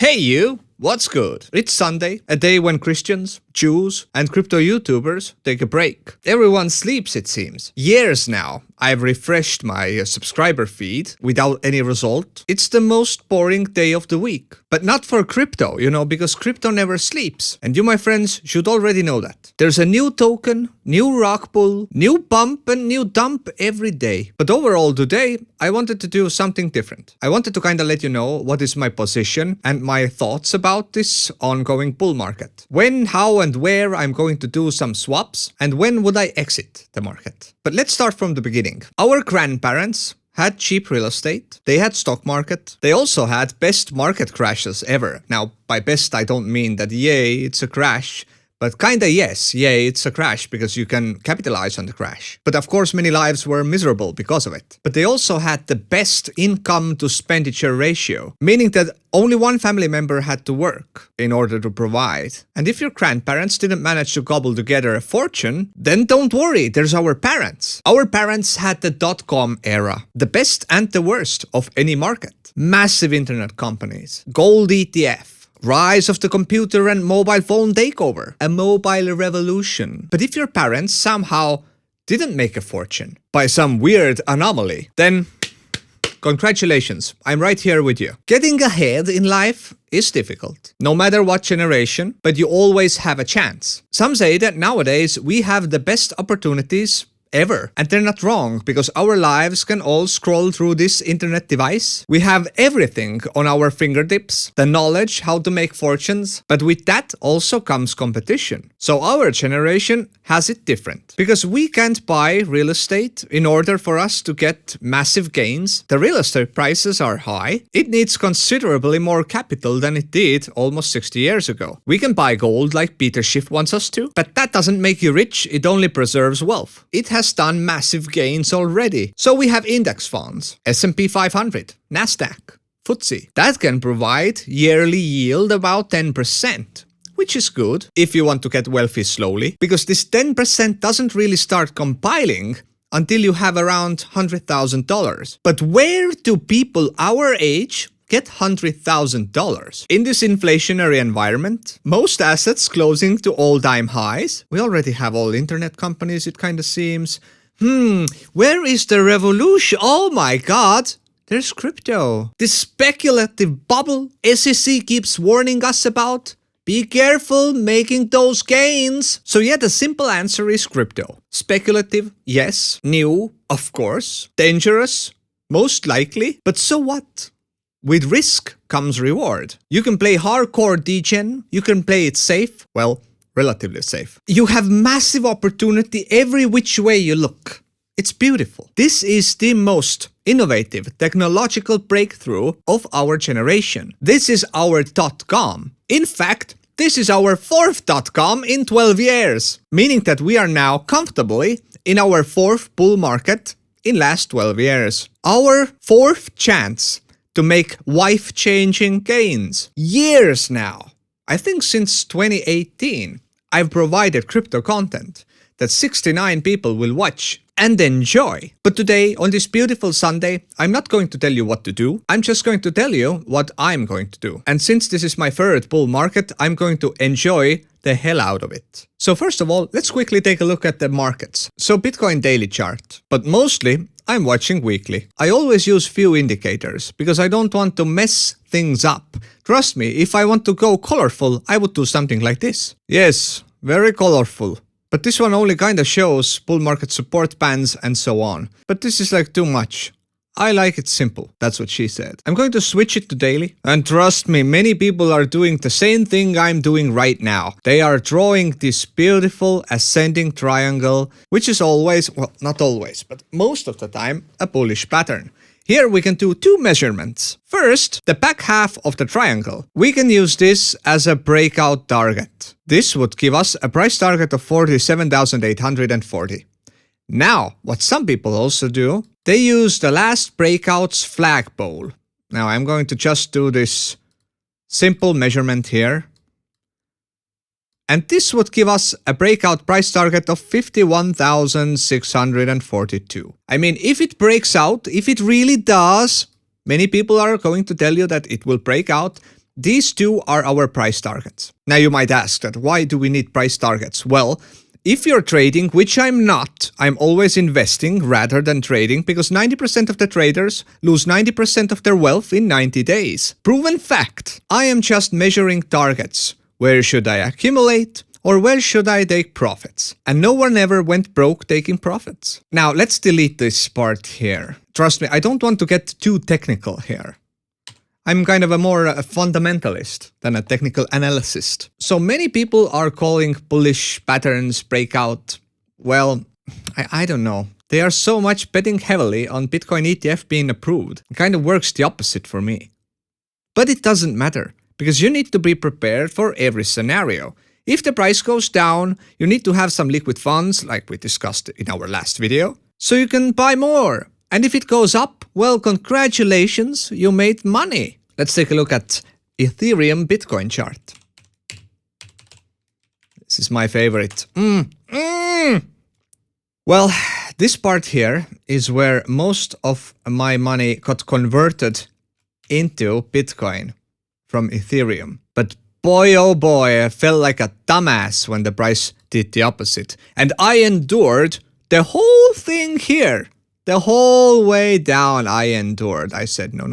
Hey you! What's good? It's Sunday, a day when Christians, Jews, and crypto YouTubers take a break. Everyone sleeps, it seems. Years now, I've refreshed my subscriber feed without any result. It's the most boring day of the week. But not for crypto, because crypto never sleeps. And you, my friends, should already know that. There's a new token, new rock pull, new bump, and new dump every day. But overall today, I wanted to do something different. I wanted to kind of let you know what is my position and my thoughts about this ongoing bull market. When, how, and where I'm going to do some swaps, and when would I exit the market. But let's start from the beginning. Our grandparents had cheap real estate, they had stock market, they also had best market crashes ever. Now, by best I don't mean that yay, it's a crash, but kinda yes, yay, it's a crash because you can capitalize on the crash. But of course many lives were miserable because of it. But they also had the best income to expenditure ratio, meaning that only one family member had to work in order to provide. And if your grandparents didn't manage to cobble together a fortune, then don't worry, there's our parents. Our parents had the dot-com era, the best and the worst of any market. Massive internet companies, gold ETF, rise of the computer and mobile phone takeover, a mobile revolution. But if your parents somehow didn't make a fortune by some weird anomaly, then congratulations, I'm right here with you. Getting ahead in life is difficult, no matter what generation, but you always have a chance. Some say that nowadays we have the best opportunities ever. And they're not wrong, because our lives can all scroll through this internet device. We have everything on our fingertips, the knowledge how to make fortunes, but with that also comes competition. So our generation has it different, because we can't buy real estate in order for us to get massive gains. The real estate prices are high. It needs considerably more capital than it did almost 60 years ago. We can buy gold like Peter Schiff wants us to, but that doesn't make you rich, it only preserves wealth. It has done massive gains already. So we have index funds, S&P 500, Nasdaq, FTSE. That can provide yearly yield about 10%. Which is good if you want to get wealthy slowly, because this 10% doesn't really start compiling until you have around $100,000. But where do people our age get $100,000? In this inflationary environment, most assets closing to all-time highs. We already have all internet companies, it kind of seems. Where is the revolution? Oh my god! There's crypto. This speculative bubble SEC keeps warning us about. Be careful making those gains. So yeah, the simple answer is crypto. Speculative, yes. New, of course. Dangerous, most likely. But so what? With risk comes reward. You can play hardcore degen, you can play it safe, well, relatively safe. You have massive opportunity every which way you look. It's beautiful. This is the most innovative technological breakthrough of our generation. This is our .com. In fact, this is our fourth .com in 12 years, meaning that we are now comfortably in our fourth bull market in last 12 years. Our fourth chance to make life-changing gains. Years now. I think since 2018, I've provided crypto content that 69 people will watch and enjoy. But today, on this beautiful Sunday, I'm not going to tell you what to do. I'm just going to tell you what I'm going to do. And since this is my third bull market, I'm going to enjoy the hell out of it. So first of all, let's quickly take a look at the markets. So Bitcoin daily chart, but mostly I'm watching weekly. I always use few indicators because I don't want to mess things up. Trust me, if I want to go colorful, I would do something like this. Yes, very colorful. But this one only kinda shows bull market support bands and so on. But this is like too much. I like it simple. That's what she said. I'm going to switch it to daily. And trust me, many people are doing the same thing I'm doing right now. They are drawing this beautiful ascending triangle, which is always, well, not always, but most of the time, a bullish pattern. Here we can do two measurements. First, the back half of the triangle. We can use this as a breakout target. This would give us a price target of 47,840. Now, what some people also do, they use the last breakout's flagpole. Now I'm going to just do this simple measurement here. And this would give us a breakout price target of 51,642. I mean, if it breaks out, if it really does, many people are going to tell you that it will break out. These two are our price targets. Now you might ask that why do we need price targets? Well, if you're trading, which I'm not, I'm always investing rather than trading because 90% of the traders lose 90% of their wealth in 90 days. Proven fact. I am just measuring targets. Where should I accumulate? Or where should I take profits? And no one ever went broke taking profits. Now let's delete this part here. Trust me, I don't want to get too technical here. I'm kind of a more fundamentalist than a technical analyst. So many people are calling bullish patterns breakout. Well, I don't know. They are so much betting heavily on Bitcoin ETF being approved. It kind of works the opposite for me. But it doesn't matter, because you need to be prepared for every scenario. If the price goes down, you need to have some liquid funds, like we discussed in our last video, so you can buy more. And if it goes up, well, congratulations, you made money. Let's take a look at Ethereum Bitcoin chart. This is my favorite. Well, this part here is where most of my money got converted into Bitcoin from Ethereum. But boy, oh boy, I felt like a dumbass when the price did the opposite. And I endured the whole thing here. The whole way down I endured. I said, no.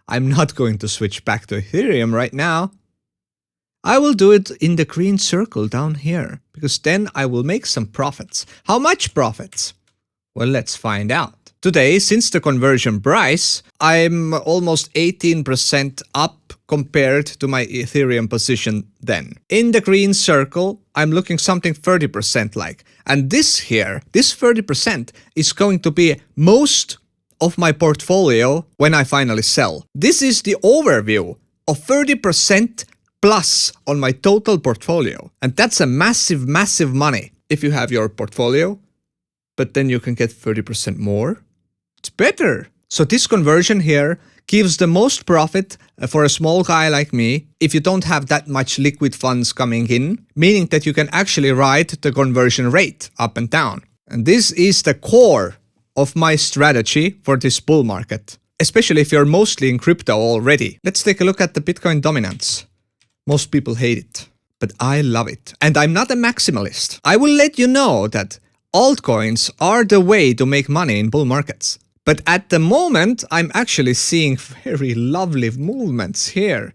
I'm not going to switch back to Ethereum right now. I will do it in the green circle down here, because then I will make some profits. How much profits? Well, let's find out. Today, since the conversion price, I'm almost 18% up compared to my Ethereum position then. In the green circle, I'm looking something 30% like. And this here, this 30% is going to be most of my portfolio when I finally sell. This is the overview of 30% plus on my total portfolio. And that's a massive, massive money if you have your portfolio, but then you can get 30% more. It's better. So this conversion here gives the most profit for a small guy like me if you don't have that much liquid funds coming in, meaning that you can actually ride the conversion rate up and down. And this is the core of my strategy for this bull market, especially if you're mostly in crypto already. Let's take a look at the Bitcoin dominance. Most people hate it, but I love it. And I'm not a maximalist. I will let you know that altcoins are the way to make money in bull markets. But at the moment, I'm actually seeing very lovely movements here.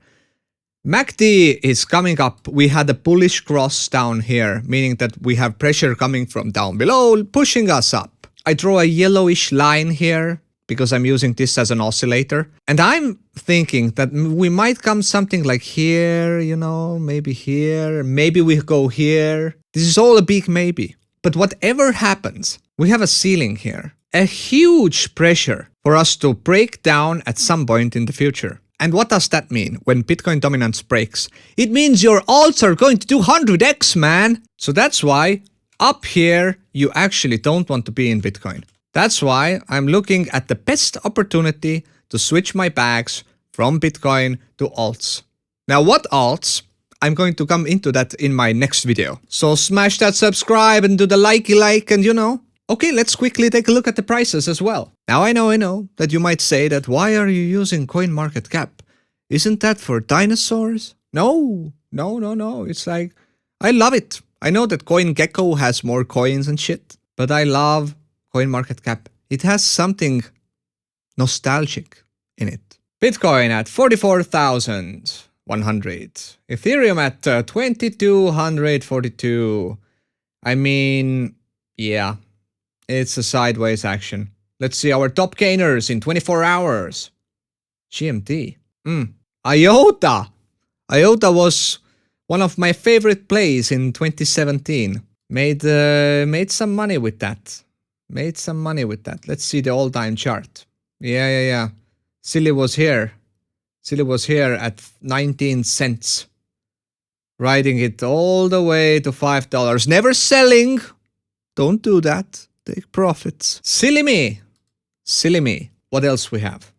MACD is coming up. We had a bullish cross down here, meaning that we have pressure coming from down below, pushing us up. I draw a yellowish line here because I'm using this as an oscillator. And I'm thinking that we might come something like here, you know, maybe here, maybe we go here. This is all a big maybe. But whatever happens, we have a ceiling here. A huge pressure for us to break down at some point in the future. And what does that mean when Bitcoin dominance breaks? It means your alts are going to do 100x, man. So that's why up here, you actually don't want to be in Bitcoin. That's why I'm looking at the best opportunity to switch my bags from Bitcoin to alts. Now, what alts? I'm going to come into that in my next video. So smash that subscribe and do the likey like and you know. Okay, let's quickly take a look at the prices as well. Now I know that you might say that why are you using CoinMarketCap? Isn't that for dinosaurs? No. It's like, I love it. I know that CoinGecko has more coins and shit, but I love CoinMarketCap. It has something nostalgic in it. Bitcoin at 44,100. Ethereum at 2,242. I mean, yeah. It's a sideways action. Let's see our top gainers in 24 hours. GMT. IOTA. IOTA was one of my favorite plays in 2017. Made some money with that. Let's see the all-time chart. Yeah. Silly was here. Silly was here at 19 cents. Riding it all the way to $5. Never selling. Don't do that. Take profits. Silly me. What else we have?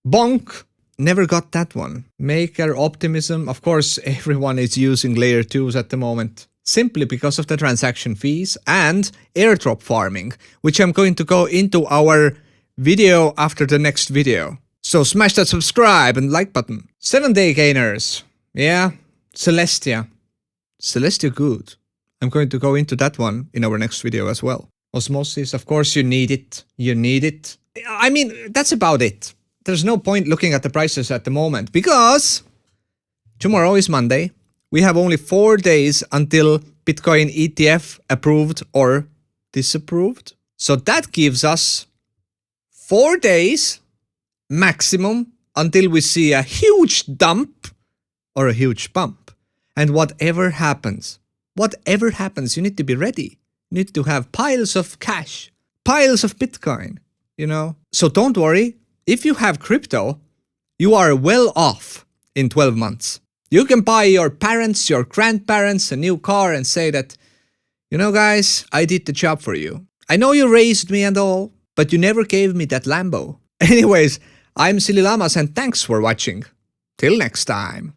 Bonk. Never got that one. Maker Optimism. Of course, everyone is using layer 2s at the moment. Simply because of the transaction fees and airdrop farming, which I'm going to go into our video after the next video. So smash that subscribe and like button. 7-day gainers. Yeah, Celestia. Celestia good. I'm going to go into that one in our next video as well. Osmosis, of course you need it. You need it. I mean, that's about it. There's no point looking at the prices at the moment because tomorrow is Monday. We have only 4 days until Bitcoin ETF approved or disapproved. So that gives us 4 days maximum until we see a huge dump or a huge bump. And whatever happens, you need to be ready. You need to have piles of cash, piles of Bitcoin, you know. So don't worry. If you have crypto, you are well off in 12 months. You can buy your parents, your grandparents a new car and say that, you know guys, I did the job for you. I know you raised me and all, but you never gave me that Lambo. Anyways, I'm SillyLlamaz and thanks for watching. Till next time.